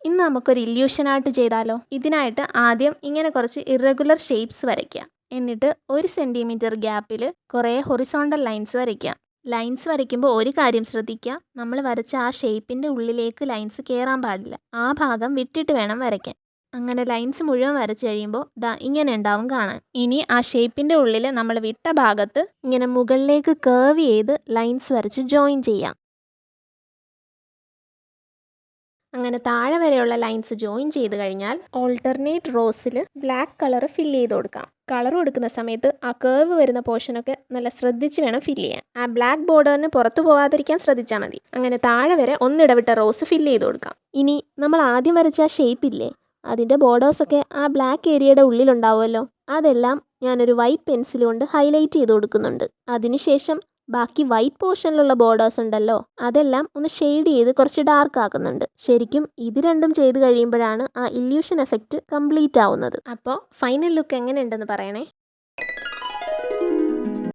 ഇന്ന് നമുക്കൊരു illusion art ചെയ്താലോ? ഇതിനായിട്ട് ആദ്യം ഇങ്ങനെ കുറച്ച് ഇറഗുലർ ഷേപ്സ് വരയ്ക്കാം. എന്നിട്ട് 1 സെൻറ്റിമീറ്റർ ഗ്യാപ്പിൽ കുറേ ഹൊറിസോണ്ടൽ ലൈൻസ് വരയ്ക്കാം. ലൈൻസ് വരയ്ക്കുമ്പോൾ ഒരു കാര്യം ശ്രദ്ധിക്കുക, നമ്മൾ വരച്ച ആ ഷേപ്പിൻ്റെ ഉള്ളിലേക്ക് ലൈൻസ് കയറാൻ പാടില്ല. ആ ഭാഗം വിട്ടിട്ട് വേണം വരയ്ക്കാൻ. അങ്ങനെ ലൈൻസ് മുഴുവൻ വരച്ച് കഴിയുമ്പോൾ ദാ ഇങ്ങനെ ഉണ്ടാവും കാണാൻ. ഇനി ആ ഷേപ്പിൻ്റെ ഉള്ളിൽ നമ്മൾ വിട്ട ഭാഗത്ത് ഇങ്ങനെ മുകളിലേക്ക് കർവ് ചെയ്ത് ലൈൻസ് വരച്ച് ജോയിൻ ചെയ്യാം. അങ്ങനെ താഴെ വരെയുള്ള ലൈൻസ് ജോയിൻ ചെയ്ത് കഴിഞ്ഞാൽ ഓൾട്ടർനേറ്റ് റോസിൽ ബ്ലാക്ക് കളർ ഫില്ല് ചെയ്ത് കൊടുക്കാം. കളർ കൊടുക്കുന്ന സമയത്ത് ആ കേർവ് വരുന്ന പോർഷനൊക്കെ നല്ല ശ്രദ്ധിച്ച് വേണം ഫില്ല് ചെയ്യാൻ. ആ ബ്ലാക്ക് ബോർഡറിന് പുറത്തു പോകാതിരിക്കാൻ ശ്രദ്ധിച്ചാൽ മതി. അങ്ങനെ താഴെ വരെ ഒന്നിടവിട്ട റോസ് ഫില്ല് ചെയ്ത് കൊടുക്കാം. ഇനി നമ്മൾ ആദ്യം വരച്ച ആ ഷേപ്പ് ഇല്ലേ, അതിൻ്റെ ബോർഡേഴ്സൊക്കെ ആ ബ്ലാക്ക് ഏരിയയുടെ ഉള്ളിലുണ്ടാവുമല്ലോ, അതെല്ലാം ഞാനൊരു വൈറ്റ് പെൻസിൽ കൊണ്ട് ഹൈലൈറ്റ് ചെയ്ത് കൊടുക്കുന്നുണ്ട്. അതിനുശേഷം ബാക്കി വൈറ്റ് പോർഷനിലുള്ള ബോർഡേഴ്സ് ഉണ്ടല്ലോ, അതെല്ലാം ഒന്ന് ഷെയ്ഡ് ചെയ്ത് കുറച്ച് ഡാർക്ക് ആക്കുന്നുണ്ട്. ശരിക്കും ഇത് രണ്ടും ചെയ്ത് കഴിയുമ്പോഴാണ് ആ ഇല്യൂഷൻ എഫക്റ്റ് കംപ്ലീറ്റ് ആവുന്നത്. അപ്പോൾ ഫൈനൽ ലുക്ക് എങ്ങനെയുണ്ടെന്ന് പറയണേ.